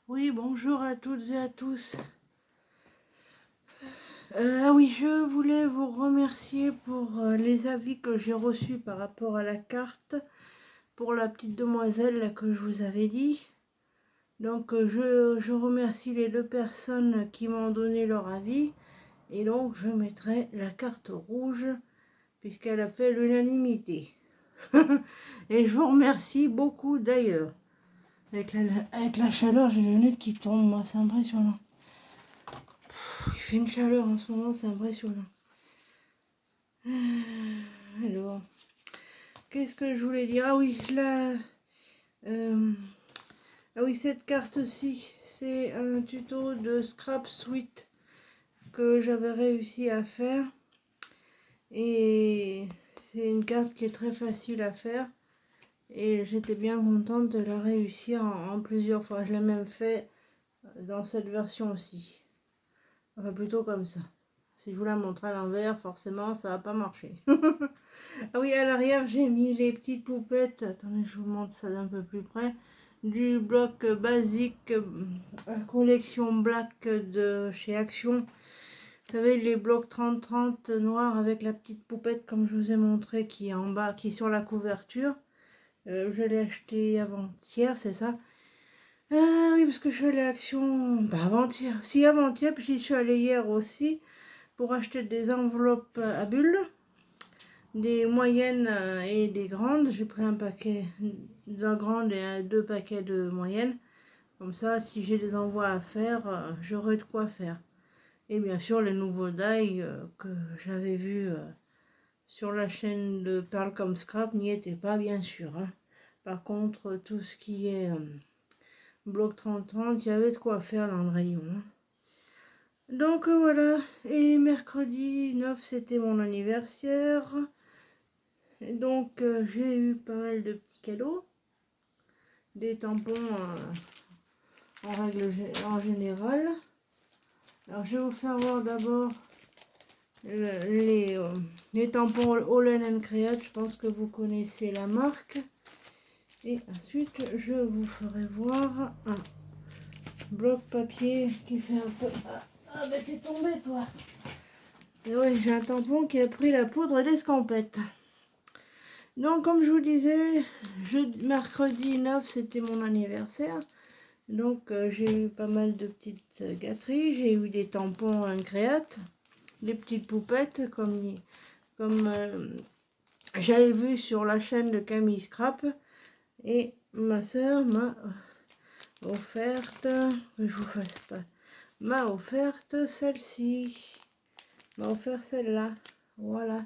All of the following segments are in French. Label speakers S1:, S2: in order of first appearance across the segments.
S1: Oui, bonjour à toutes et à tous. Ah oui, je voulais vous remercier pour les avis que j'ai reçus par rapport à la carte pour la petite demoiselle là, que je vous avais dit. Donc je remercie les 2 personnes qui m'ont donné leur avis. Et donc je mettrai la carte rouge puisqu'elle a fait l'unanimité. Et je vous remercie beaucoup d'ailleurs. Avec la chaleur, j'ai le nez qui tombe, moi, c'est impressionnant. Il fait une chaleur en ce moment, c'est impressionnant. Alors, qu'est-ce que je voulais dire? Ah oui, cette carte-ci, c'est un tuto de Scrap Suite que j'avais réussi à faire. Et c'est une carte qui est très facile à faire. Et j'étais bien contente de la réussir en plusieurs fois. Je l'ai même fait dans cette version aussi. Enfin, plutôt comme ça. Si je vous la montre à l'envers, forcément, ça va pas marcher. Ah oui, à l'arrière, j'ai mis les petites poupettes. Attendez, je vous montre ça d'un peu plus près. Du bloc basique, collection black de chez Action. Vous savez, les blocs 30-30 noirs avec la petite poupette, comme je vous ai montré, qui est en bas, qui est sur la couverture. Je l'ai acheté avant-hier, c'est ça? Ah oui, parce que je suis allée à Action, pas avant-hier. Si, avant-hier, puis j'y suis allée hier aussi pour acheter des enveloppes à bulles, des moyennes et des grandes. J'ai pris un paquet de grandes et 2 paquets de moyennes. Comme ça, si j'ai des envois à faire, j'aurai de quoi faire. Et bien sûr, les nouveaux die que j'avais vus sur la chaîne de Perles comme Scrap n'y étaient pas, bien sûr. Hein. Par contre, tout ce qui est bloc 30-30, il y avait de quoi faire dans le rayon. Hein. Donc voilà, et mercredi 9, c'était mon anniversaire. Et donc j'ai eu pas mal de petits cadeaux. Des tampons en général. Alors je vais vous faire voir d'abord les tampons Holland & Create. Je pense que vous connaissez la marque. Et ensuite je vous ferai voir un bloc papier qui fait un peu... Ah ben c'est tombé toi. Et ouais, j'ai un tampon qui a pris la poudre d'escampette. Donc comme je vous disais, mercredi 9 c'était mon anniversaire. Donc j'ai eu pas mal de petites gâteries. J'ai eu des tampons Create, des petites poupettes comme j'avais vu sur la chaîne de Camille Scrap. Et ma soeur m'a offerte, que je vous fasse pas, m'a offerte celle-ci. M'a offert celle-là. Voilà.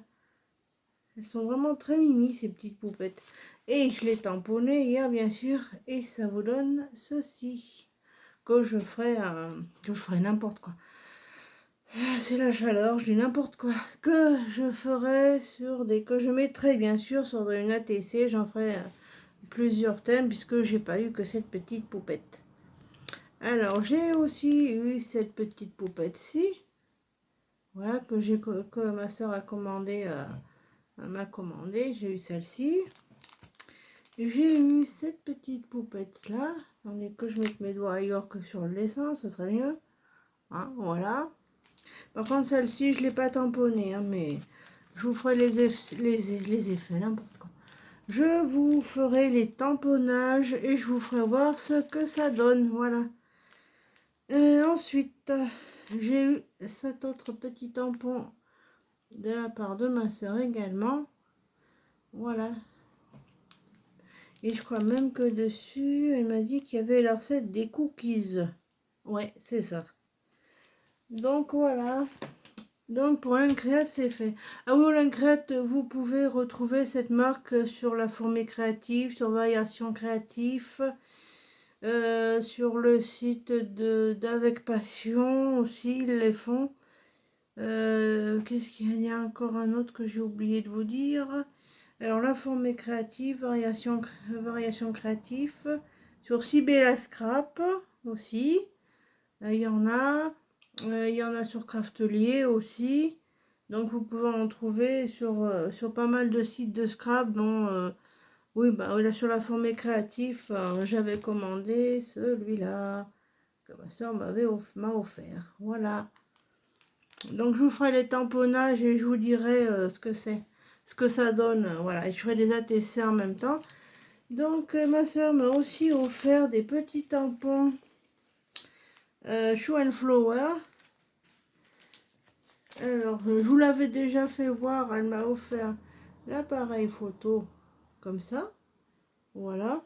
S1: Elles sont vraiment très mimi ces petites poupettes. Et je l'ai tamponné hier bien sûr. Et ça vous donne ceci. Que je ferai n'importe quoi. C'est la chaleur, je dis n'importe quoi. Que je ferai que je mettrai bien sûr sur une ATC. J'en ferai plusieurs thèmes puisque j'ai pas eu que cette petite poupette. Alors j'ai aussi eu cette petite poupette-ci. Voilà que ma soeur a commandé. M'a commandé, j'ai eu celle-ci. J'ai eu cette petite poupette là. Attendez que je mette mes doigts ailleurs que sur le dessin, ce serait mieux. Hein, voilà. Par contre, celle-ci, je ne l'ai pas tamponnée, hein, mais je vous ferai les effets, n'importe quoi. Je vous ferai les tamponnages et je vous ferai voir ce que ça donne. Voilà. Ensuite, j'ai eu cet autre petit tampon de la part de ma soeur également. Voilà. Et je crois même que dessus, elle m'a dit qu'il y avait la recette des cookies. Ouais, c'est ça. Donc voilà. Donc pour l'Uncreate, c'est fait. Ah oui, l'Uncreate, vous pouvez retrouver cette marque sur la Fourmi Créative, sur Variation Créatif, sur le site d'Avec Passion aussi, ils les font. Qu'est-ce qu'il y a encore un autre que j'ai oublié de vous dire? Alors la Fourmi Créative, Variation Créatif, sur Sibella Scrap aussi, il y en a. Il y en a sur Craftelier aussi. Donc vous pouvez en trouver sur pas mal de sites de scrap dont oui, bah là, sur la Fourmi Créatif, j'avais commandé celui-là. que ma soeur m'a offert. Voilà. Donc je vous ferai les tamponnages et je vous dirai ce que c'est, ce que ça donne. Voilà, et je ferai les ATC en même temps. Donc ma soeur m'a aussi offert des petits tampons Show and Flower. Alors je vous l'avais déjà fait voir, elle m'a offert l'appareil photo comme ça. Voilà.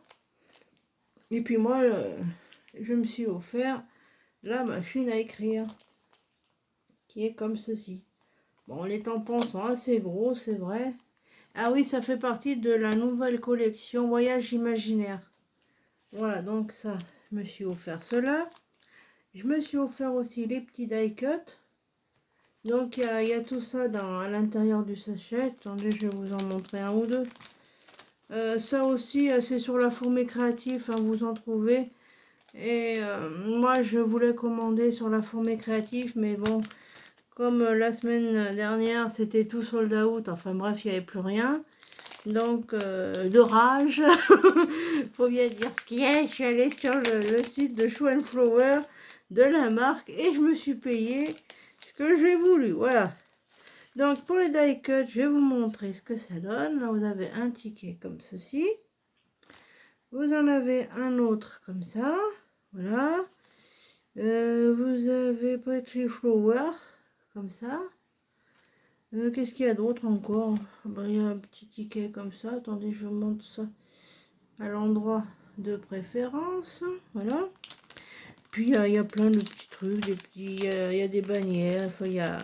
S1: Et puis moi, je me suis offert la machine à écrire, qui est comme ceci. Bon, les tampons sont assez gros, c'est vrai. Ah oui, ça fait partie de la nouvelle collection Voyage Imaginaire. Voilà, donc ça, je me suis offert cela. Je me suis offert aussi les petits die cut. Donc il y a tout ça à l'intérieur du sachet. Attendez, je vais vous en montrer un ou deux. Ça aussi, c'est sur la Fourmi Créatif, hein, vous en trouvez. Et moi, je voulais commander sur la Fourmi Créatif, mais bon, comme la semaine dernière, c'était tout sold out. Enfin bref, il n'y avait plus rien. Donc, de rage, faut bien dire ce qu'il y a. Je suis allée sur le site de Show and Flower de la marque et je me suis payé ce que j'ai voulu. Voilà. Donc, pour les die cut, je vais vous montrer ce que ça donne. Là, vous avez un ticket comme ceci. Vous en avez un autre comme ça. Voilà. Vous avez Poetry Flower comme ça. Qu'est-ce qu'il y a d'autre encore? Ben, il y a un petit ticket comme ça. Attendez, je vous montre ça à l'endroit de préférence. Voilà. Puis il y a plein de petits trucs, des petits, il y a des bannières. Enfin, il y a,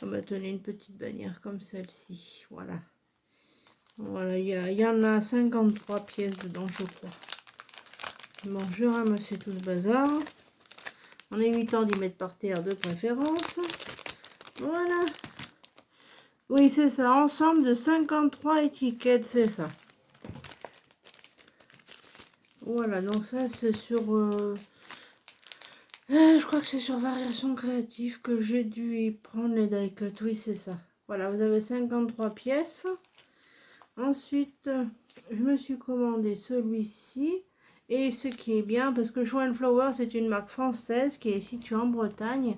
S1: on va tenir une petite bannière comme celle-ci. Voilà. Voilà, il y en a 53 pièces dedans, je crois. Bon, je ramasse tout ce bazar en évitant d'y mettre par terre de préférence. Voilà. Oui, c'est ça. Ensemble de 53 étiquettes, c'est ça. Voilà, donc ça, c'est sur... je crois que c'est sur Variation Créative que j'ai dû y prendre les die cut. Oui, c'est ça. Voilà, vous avez 53 pièces. Ensuite, je me suis commandé celui-ci. Et ce qui est bien, parce que Show and Flower, c'est une marque française qui est située en Bretagne.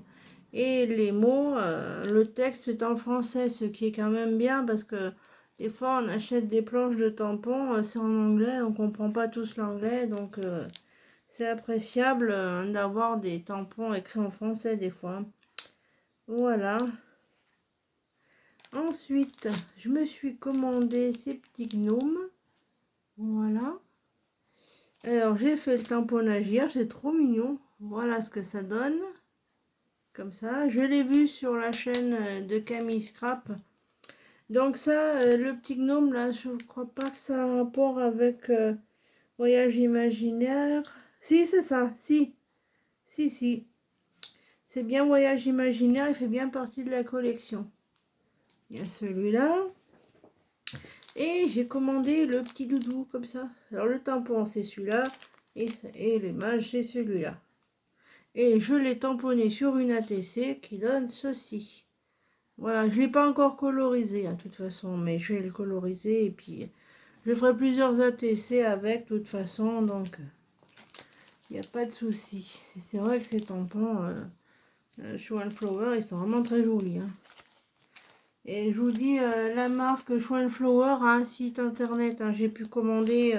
S1: Et les mots, le texte est en français, ce qui est quand même bien, parce que des fois, on achète des planches de tampons, c'est en anglais, on comprend pas tous l'anglais, donc c'est appréciable d'avoir des tampons écrits en français des fois. Voilà. Ensuite, je me suis commandé ces petits gnomes. Voilà. Alors, j'ai fait le tamponnage hier, c'est trop mignon. Voilà ce que ça donne. Comme ça. Je l'ai vu sur la chaîne de Camille Scrap. Donc ça, le petit gnome, là, je ne crois pas que ça a un rapport avec Voyage Imaginaire. Si, c'est ça. Si. Si, si. C'est bien Voyage Imaginaire, il fait bien partie de la collection. Il y a celui-là. Et j'ai commandé le petit doudou, comme ça. Alors, le tampon, c'est celui-là. Et l'image, c'est celui-là. Et je l'ai tamponné sur une ATC qui donne ceci. Voilà, je ne l'ai pas encore colorisé, de toute façon. Mais je vais le coloriser et puis... Je ferai plusieurs ATC avec, de toute façon, donc il n'y a pas de souci. Et c'est vrai que ces tampons Show and Flower, ils sont vraiment très jolis. Hein. Et je vous dis, la marque Show and Flower a un site internet. Hein. J'ai pu commander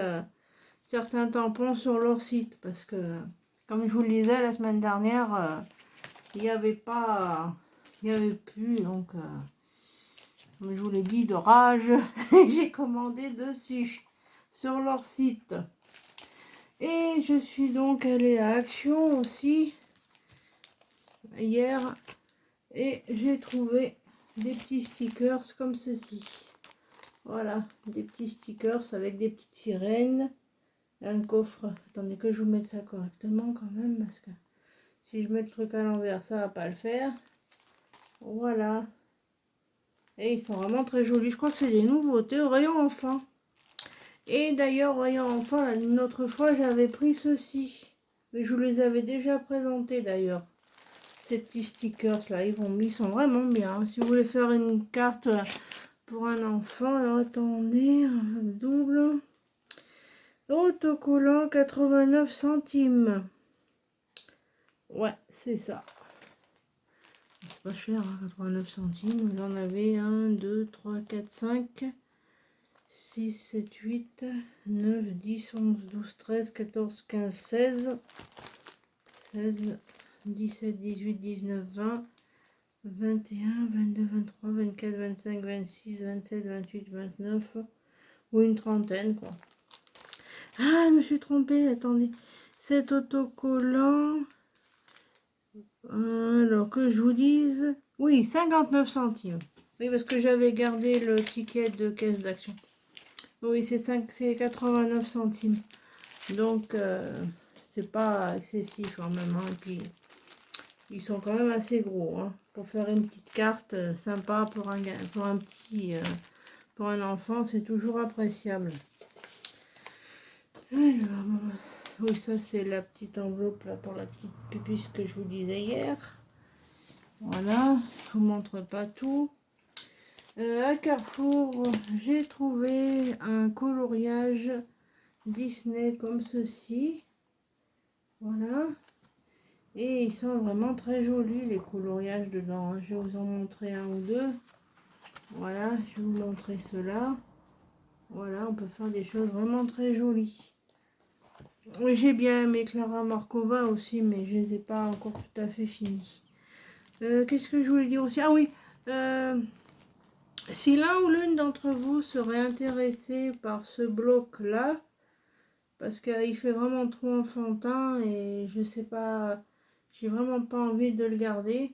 S1: certains tampons sur leur site parce que, comme je vous le disais la semaine dernière, il n'y avait pas, il n'y avait plus, donc, comme je vous l'ai dit, de rage, j'ai commandé dessus. Sur leur site. Et je suis donc allée à Action aussi hier et j'ai trouvé des petits stickers comme ceci. Voilà, des petits stickers avec des petites sirènes, un coffre. Attendez que je vous mette ça correctement quand même parce que si je mets le truc à l'envers, ça va pas le faire. Voilà. Et ils sont vraiment très jolis. Je crois que c'est des nouveautés au rayon enfant. Et d'ailleurs, voyons, enfin, une autre fois, j'avais pris ceci. Mais je vous les avais déjà présentés d'ailleurs. Ces petits stickers là, ils sont vraiment bien. Si vous voulez faire une carte pour un enfant, alors attendez, double. Autocollant 89 centimes. Ouais, c'est ça. C'est pas cher, hein, 89 centimes. J'en avais 1, 2, 3, 4, 5, 6, 7, 8, 9, 10, 11, 12, 13, 14, 15, 16, 16, 17, 18, 19, 20, 21, 22, 23, 24, 25, 26, 27, 28, 29, ou une trentaine, quoi. Ah, je me suis trompée, attendez. Cet autocollant, alors que je vous dise, oui, 59 centimes. Oui, parce que j'avais gardé le ticket de caisse d'action. Oui, c'est 89 centimes. Donc, c'est pas excessif quand même, hein. Et puis, ils sont quand même assez gros, hein, pour faire une petite carte sympa pour un petit, pour un enfant, c'est toujours appréciable. Alors, oui, ça c'est la petite enveloppe là pour la petite pupusse que je vous disais hier. Voilà, je vous montre pas tout. À Carrefour, j'ai trouvé un coloriage Disney comme ceci. Voilà. Et ils sont vraiment très jolis les coloriages dedans. Je vais vous en montrer un ou deux. Voilà, je vais vous montrer cela. Voilà, on peut faire des choses vraiment très jolies. Oui, j'ai bien aimé Clara Markova aussi, mais je ne les ai pas encore tout à fait finis. Qu'est-ce que je voulais dire aussi? Ah oui, si l'un ou l'une d'entre vous serait intéressé par ce bloc-là, parce qu'il fait vraiment trop enfantin et je sais pas, j'ai vraiment pas envie de le garder.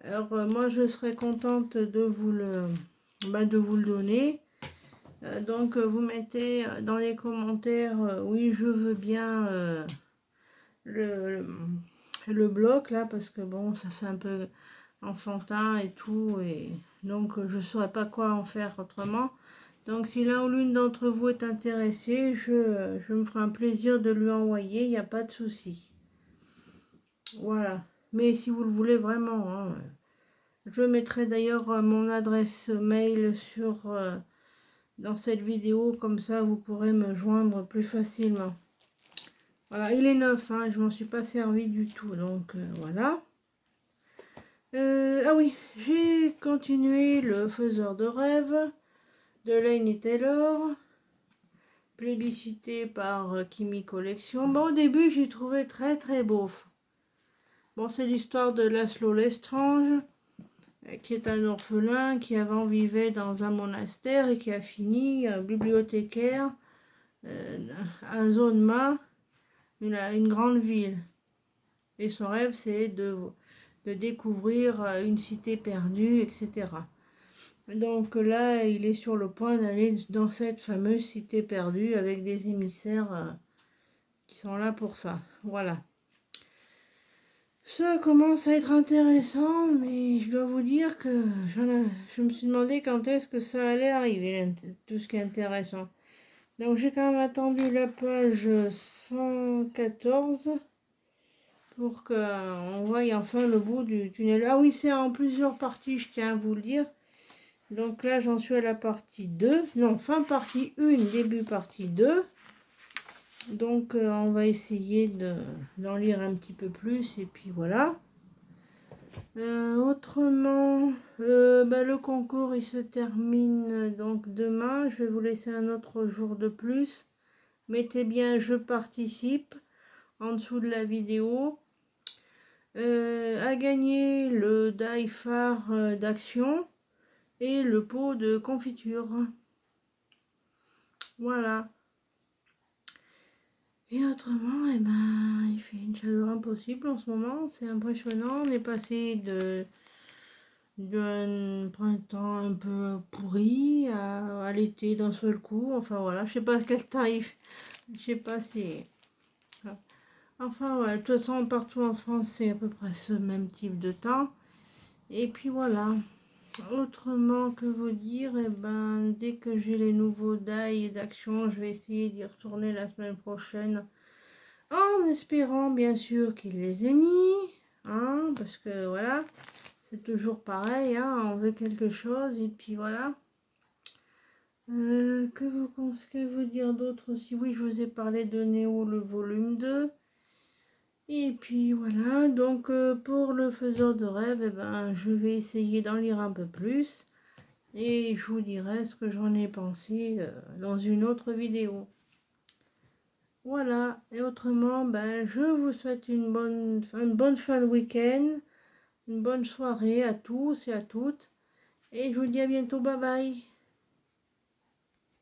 S1: Alors moi je serais contente de vous le donner. Donc vous mettez dans les commentaires, oui je veux bien le, le bloc là, parce que bon ça fait un peu enfantin et tout, et donc je ne saurais pas quoi en faire autrement. Donc si l'un ou l'une d'entre vous est intéressé, je me ferai un plaisir de lui envoyer, il n'y a pas de souci. Voilà, mais si vous le voulez vraiment, hein, je mettrai d'ailleurs mon adresse mail dans cette vidéo, comme ça vous pourrez me joindre plus facilement. Voilà, il est neuf, hein, je m'en suis pas servi du tout, donc voilà. Ah oui, j'ai continué le faiseur de rêves de Laini Taylor, plébiscité par Kimi Collection. Bon, au début, j'ai trouvé très très beau. Bon, c'est l'histoire de Laszlo Lestrange, qui est un orphelin qui avant vivait dans un monastère et qui a fini bibliothécaire à Zonma, une grande ville. Et son rêve, c'est de découvrir une cité perdue, etc. Donc là, il est sur le point d'aller dans cette fameuse cité perdue avec des émissaires qui sont là pour ça. Voilà. Ça commence à être intéressant, mais je dois vous dire que je me suis demandé quand est-ce que ça allait arriver, tout ce qui est intéressant. Donc j'ai quand même attendu la page 114 pour qu'on voie enfin le bout du tunnel. Ah oui, c'est en plusieurs parties, je tiens à vous le dire. Donc là, j'en suis à la partie 2. Non, fin partie 1, début partie 2. Donc on va essayer d'en lire un petit peu plus. Et puis voilà. Autrement, le concours, il se termine donc demain. Je vais vous laisser un autre jour de plus. Mettez bien « Je participe » en dessous de la vidéo. À gagner le die phare d'action et le pot de confiture. Voilà. Et autrement, eh ben, il fait une chaleur impossible en ce moment. C'est impressionnant. On est passé d'un printemps un peu pourri à l'été d'un seul coup. Enfin voilà, je sais pas quel tarif. Je sais pas si... Enfin ouais, de toute façon, partout en France, c'est à peu près ce même type de temps. Et puis voilà. Autrement que vous dire, eh ben, dès que j'ai les nouveaux die d'action, je vais essayer d'y retourner la semaine prochaine, en espérant bien sûr qu'il les ait mis, hein, parce que voilà, c'est toujours pareil, hein, on veut quelque chose et puis voilà. Que vous dire d'autre aussi? Oui, je vous ai parlé de Néo, le volume 2. Et puis voilà, donc pour le faiseur de rêve, eh ben, je vais essayer d'en lire un peu plus. Et je vous dirai ce que j'en ai pensé dans une autre vidéo. Voilà, et autrement, ben, je vous souhaite une bonne fin de week-end, une bonne soirée à tous et à toutes. Et je vous dis à bientôt, bye bye.